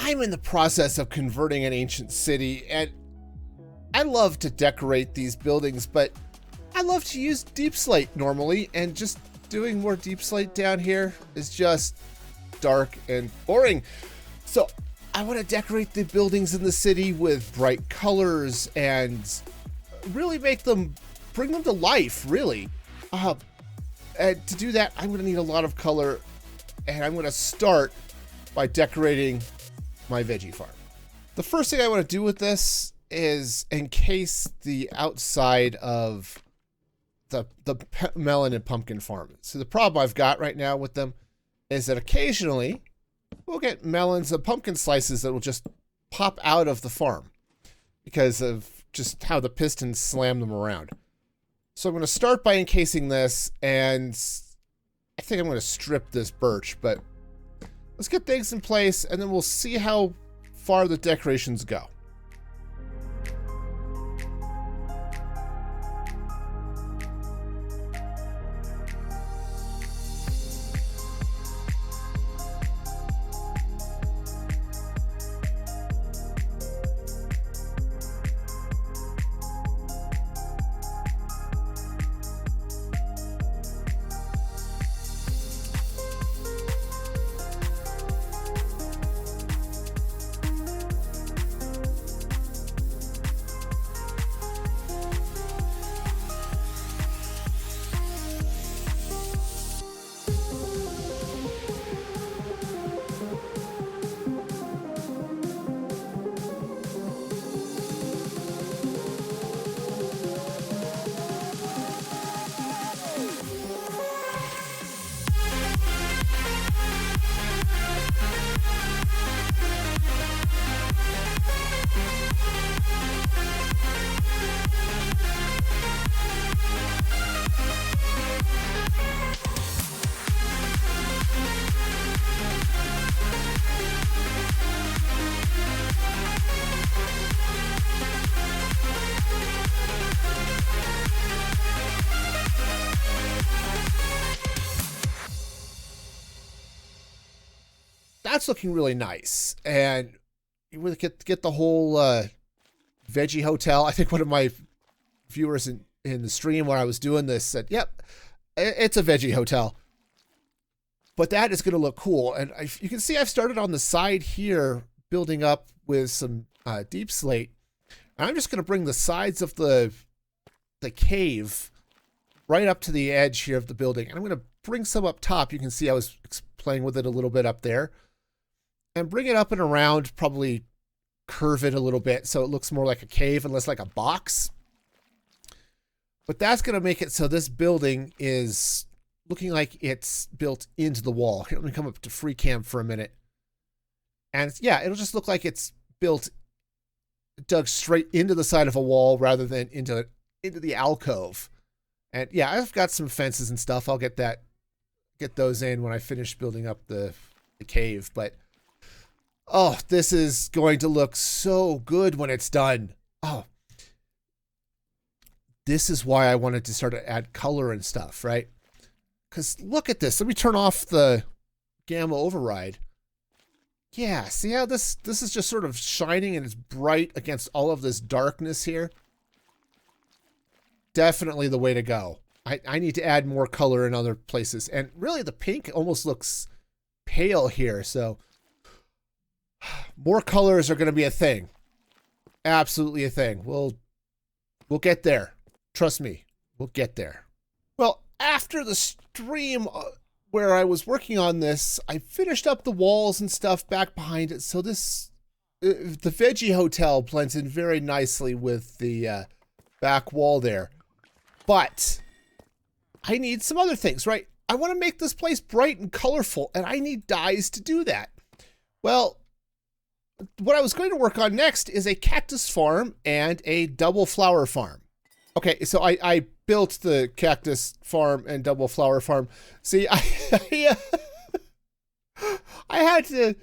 I'm in the process of converting an ancient city, and I love to decorate these buildings, but I love to use deepslate normally, and just doing more deepslate down here is just dark and boring. So I want to decorate the buildings in the city with bright colors and really bring them to life, really. And to do that, I'm going to need a lot of color, and I'm going to start by decorating my veggie farm. The first thing I want to do with this is encase the outside of the melon and pumpkin farm. So the problem I've got right now with them is that occasionally we'll get melons and pumpkin slices that will just pop out of the farm because of just how the pistons slam them around. So I'm going to start by encasing this, and I think I'm going to strip this birch, but let's get things in place, and then we'll see how far the decorations go. That's looking really nice, and you really get the whole veggie hotel. I think one of my viewers in the stream where I was doing this said, "Yep, it's a veggie hotel." But that is going to look cool, and you can see I've started on the side here, building up with some deep slate. And I'm just going to bring the sides of the cave right up to the edge here of the building, and I'm going to bring some up top. You can see I was playing with it a little bit up there. And bring it up and around, probably curve it a little bit so it looks more like a cave and less like a box. But that's going to make it so this building is looking like it's built into the wall. Here, let me come up to free cam for a minute. And yeah, it'll just look like it's dug straight into the side of a wall rather than into the alcove. And yeah, I've got some fences and stuff. I'll get those in when I finish building up the cave. But oh, this is going to look so good when it's done. Oh, this is why I wanted to start to add color and stuff, right? Because look at this. Let me turn off the gamma override. Yeah, see how this is just sort of shining and it's bright against all of this darkness here? Definitely the way to go. I need to add more color in other places. And really the pink almost looks pale here, so more colors are going to be a thing. Absolutely a thing. We'll get there. Trust me, we'll get there. Well, after the stream where I was working on this, I finished up the walls and stuff back behind it. So this, the veggie hotel blends in very nicely with the back wall there. But I need some other things, right? I want to make this place bright and colorful, and I need dyes to do that. Well, what I was going to work on next is a cactus farm and a double flower farm. Okay, so I built the cactus farm and double flower farm. See, I had to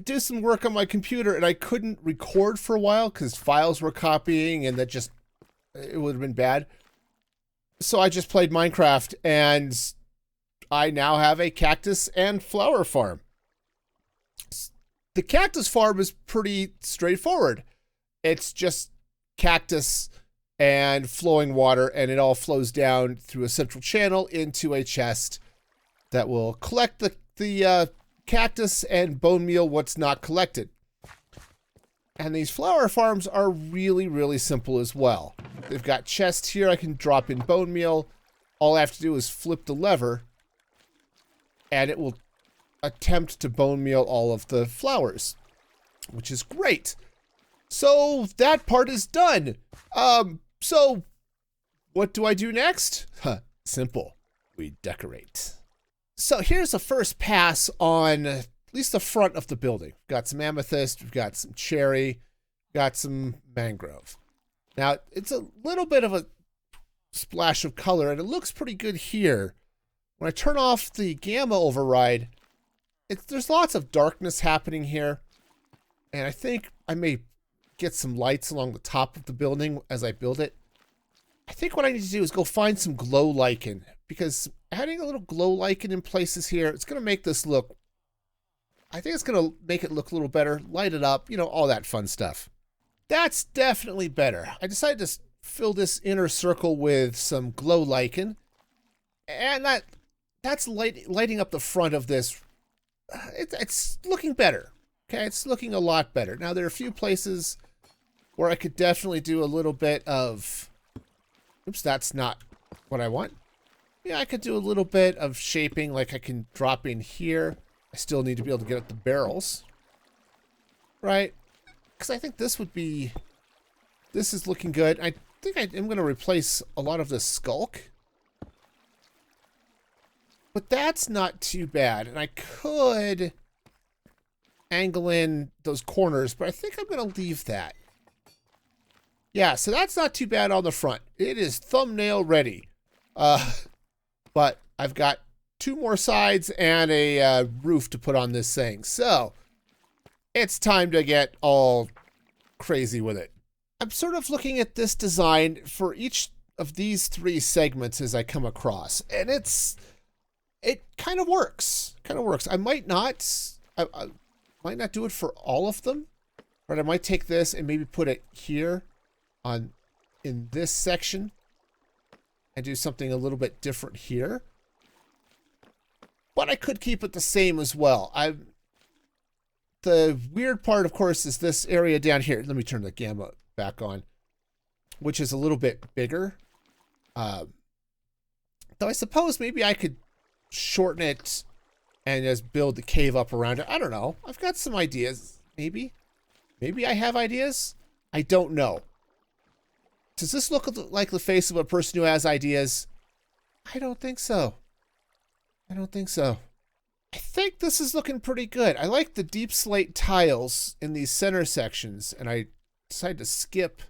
do some work on my computer, and I couldn't record for a while because files were copying, and it would have been bad. So I just played Minecraft, and I now have a cactus and flower farm. the cactus farm is pretty straightforward. It's just cactus and flowing water, and it all flows down through a central channel into a chest that will collect the cactus and bone meal what's not collected. And these flower farms are really, really simple as well. They've got chests here. I can drop in bone meal. All I have to do is flip the lever, and it will attempt to bone meal all of the flowers, which is great. So that part is done. So what do I do next? Simple. We decorate. So here's the first pass on at least the front of the building. We've got some amethyst, we've got some cherry, got some mangrove. Now, it's a little bit of a splash of color, and it looks pretty good here. When I turn off the gamma override, there's lots of darkness happening here, and I think I may get some lights along the top of the building as I build it. I think what I need to do is go find some glow lichen, because adding a little glow lichen in places here, it's going to make this look, I think it's going to make it look a little better, light it up, you know, all that fun stuff. That's definitely better. I decided to fill this inner circle with some glow lichen, and that's lighting up the front of this. It's looking better. Okay, it's looking a lot better. Now, there are a few places where I could definitely do a little bit of, oops, that's not what I want. Yeah, I could do a little bit of shaping, like I can drop in here. I still need to be able to get at the barrels, right? Because I think this is looking good. I think I'm going to replace a lot of the skulk. But that's not too bad. And I could angle in those corners, but I think I'm going to leave that. Yeah, so that's not too bad on the front. It is thumbnail ready. But I've got 2 more sides and a roof to put on this thing. So it's time to get all crazy with it. I'm sort of looking at this design for each of these 3 segments as I come across. And it kind of works. I might not do it for all of them. But I might take this and maybe put it here in this section and do something a little bit different here. But I could keep it the same as well. The weird part, of course, is this area down here. Let me turn the gamma back on, which is a little bit bigger. Though I suppose maybe I could shorten it and just build the cave up around it. I don't know. I've got some ideas. Maybe I have ideas. I don't know. Does this look like the face of a person who has ideas? I don't think so. I think this is looking pretty good. I like the deep slate tiles in these center sections, and I decided to skip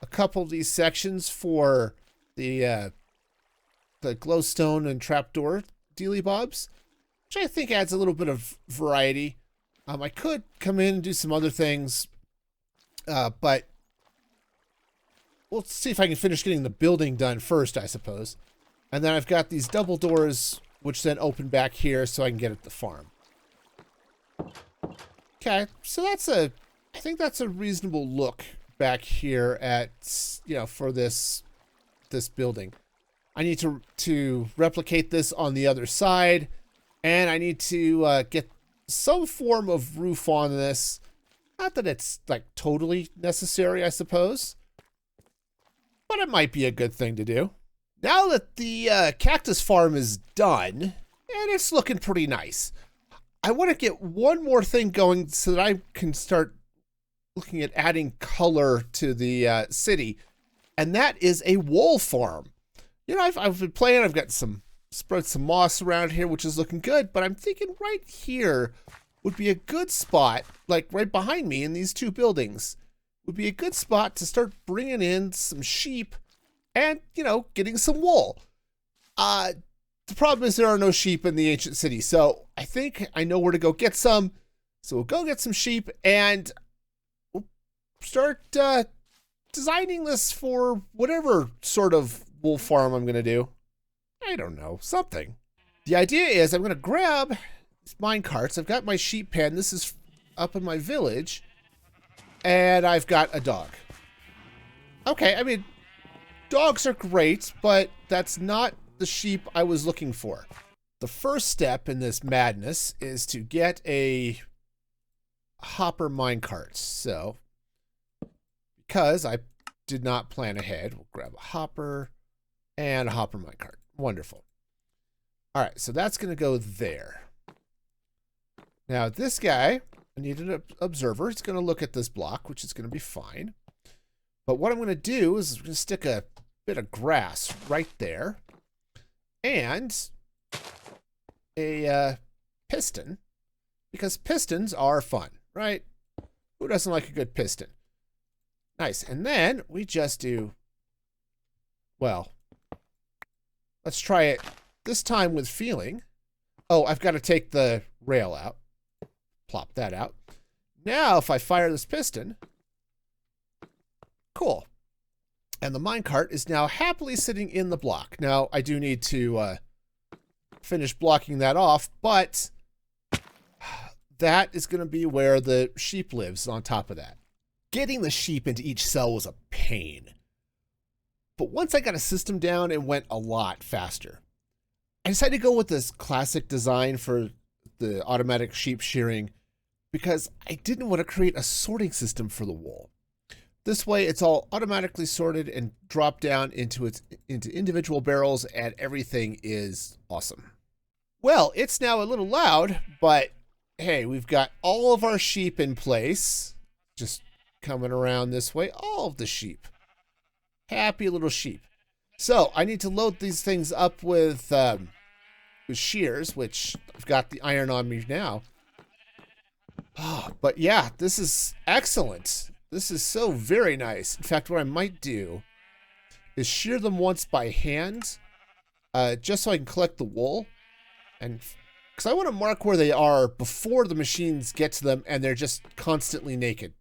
a couple of these sections for the glowstone and trapdoor dealy bobs, which I think adds a little bit of variety. I could come in and do some other things, but we'll see if I can finish getting the building done first, I suppose. And then I've got these double doors, which then open back here so I can get at the farm. Okay, so I think that's a reasonable look back here at, for this building. I need to replicate this on the other side, and I need to get some form of roof on this. Not that it's like totally necessary, I suppose, but it might be a good thing to do. Now that the cactus farm is done, and it's looking pretty nice, I want to get one more thing going so that I can start looking at adding color to the city, and that is a wool farm. You know, I've been playing, I've got spread some moss around here, which is looking good, but I'm thinking right here would be a good spot, like right behind me in these 2 buildings, would be a good spot to start bringing in some sheep and, getting some wool. The problem is there are no sheep in the ancient city, so I think I know where to go get some. So we'll go get some sheep, and we'll start designing this for whatever sort of wool farm I'm going to do. I don't know, something. The idea is I'm going to grab mine carts. I've got my sheep pen. This is up in my village, and I've got a dog. Okay, I mean, dogs are great, but that's not the sheep I was looking for. The first step in this madness is to get a hopper minecart. So, because I did not plan ahead, we'll grab a hopper and a hopper minecart. Wonderful. All right, so that's going to go there. Now, this guy, I need an observer. He's going to look at this block, which is going to be fine. But what I'm going to do is I'm going to stick a bit of grass right there and a piston, because pistons are fun, right? Who doesn't like a good piston? Nice. And then we just do, well, let's try it this time with feeling. Oh, I've got to take the rail out. Plop that out. Now, if I fire this piston, cool. And the minecart is now happily sitting in the block. Now, I do need to finish blocking that off, but that is going to be where the sheep lives on top of that. Getting the sheep into each cell was a pain. But once I got a system down, it went a lot faster. I decided to go with this classic design for the automatic sheep shearing because I didn't want to create a sorting system for the wool. This way, it's all automatically sorted and dropped down into individual barrels, and everything is awesome. Well, it's now a little loud, but hey, we've got all of our sheep in place. Just coming around this way, all of the sheep. Happy little sheep. So I need to load these things up with shears, which I've got the iron on me now. Oh, but yeah, this is excellent. This is so very nice. In fact, what I might do is shear them once by hand, just so I can collect the wool. And because I want to mark where they are before the machines get to them and they're just constantly naked.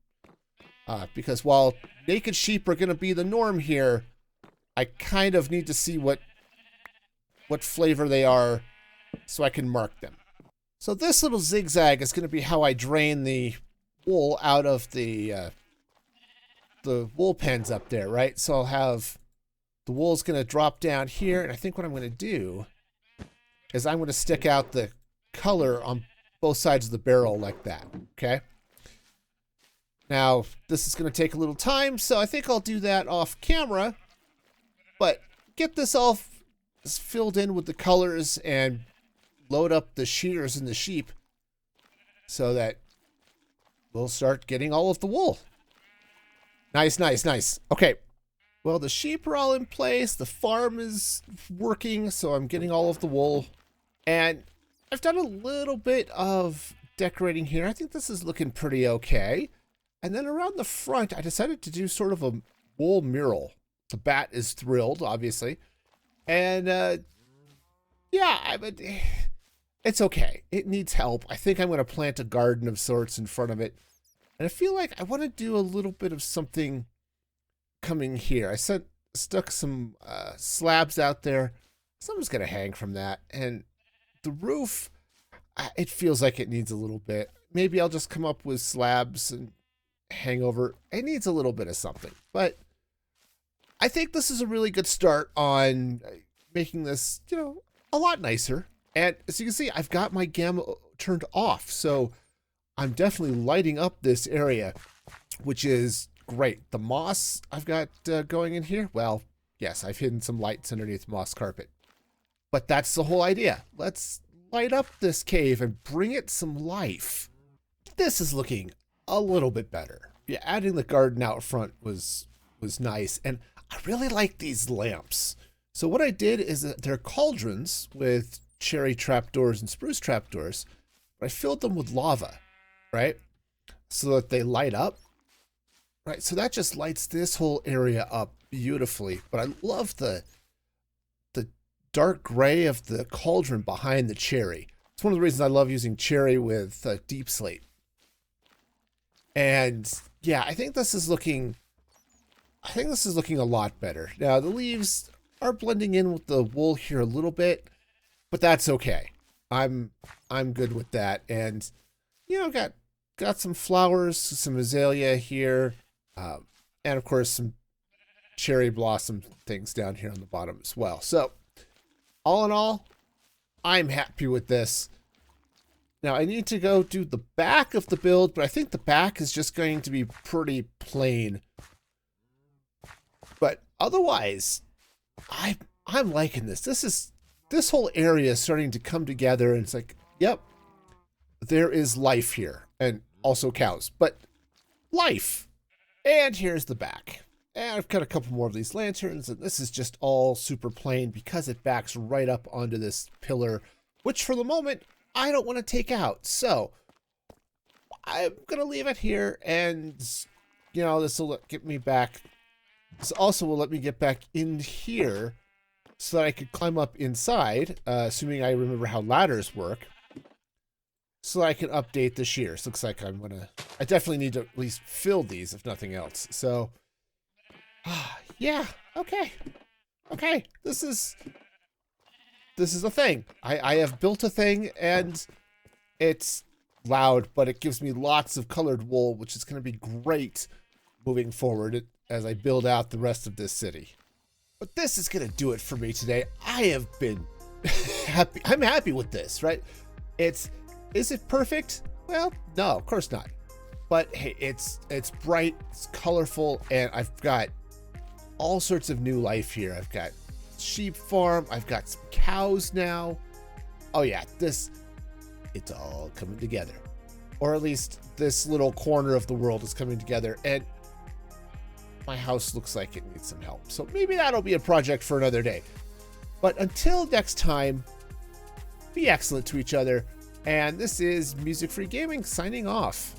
Because while naked sheep are going to be the norm here, I kind of need to see what flavor they are so I can mark them. So this little zigzag is going to be how I drain the wool out of the wool pens up there, right? So I'll have the wool's going to drop down here, and I think what I'm going to do is I'm going to stick out the color on both sides of the barrel like that, okay? Now, this is going to take a little time, so I think I'll do that off camera, but get this all filled in with the colors and load up the shears and the sheep so that we'll start getting all of the wool. Nice, nice, nice. Okay. Well, the sheep are all in place. The farm is working, so I'm getting all of the wool. And I've done a little bit of decorating here. I think this is looking pretty okay. And then around the front, I decided to do sort of a wool mural. The bat is thrilled, obviously. And, yeah, it's okay. It needs help. I think I'm going to plant a garden of sorts in front of it. And I feel like I want to do a little bit of something coming here. I stuck some slabs out there. Something's going to hang from that. And the roof, it feels like it needs a little bit. Maybe I'll just come up with slabs and hang over. It needs a little bit of something. But I think this is a really good start on making this, you know, a lot nicer. And as you can see, I've got my gamma turned off. So I'm definitely lighting up this area, which is great. The moss I've got going in here, well, yes, I've hidden some lights underneath moss carpet. But that's the whole idea. Let's light up this cave and bring it some life. This is looking a little bit better. Yeah, adding the garden out front was nice. And I really like these lamps. So what I did is that they're cauldrons with cherry trapdoors and spruce trapdoors. But I filled them with lava, right? So that they light up. Right, so that just lights this whole area up beautifully. But I love the dark gray of the cauldron behind the cherry. It's one of the reasons I love using cherry with deep slate. And yeah, I think this is looking a lot better. Now the leaves are blending in with the wool here a little bit, but that's okay. I'm good with that. And you know, got got some flowers, some azalea here, and of course some cherry blossom things down here on the bottom as well. So all in all, I'm happy with this. Now I need to go do the back of the build, but I think the back is just going to be pretty plain. But otherwise, I'm liking this. This whole area is starting to come together, and it's like, yep, there is life here, and also cows, but life. And here's the back. And I've got a couple more of these lanterns, and this is just all super plain because it backs right up onto this pillar, which for the moment, I don't want to take out. So I'm going to leave it here, and, you know, this will get me back. This also will let me get back in here so that I could climb up inside, assuming I remember how ladders work, so that I can update the shears. Looks like I definitely need to at least fill these, if nothing else. So, yeah, okay. Okay, this is a thing. I have built a thing, and it's loud, but it gives me lots of colored wool, which is going to be great moving forward as I build out the rest of this city. But this is going to do it for me today. I have been happy. I'm happy with this, right? Is it perfect? Well, no, of course not. But hey, it's bright, it's colorful, and I've got all sorts of new life here. I've got sheep farm, I've got some cows now. Oh yeah, it's all coming together. Or at least this little corner of the world is coming together, and my house looks like it needs some help. So maybe that'll be a project for another day. But until next time, be excellent to each other. And this is Music Free Gaming signing off.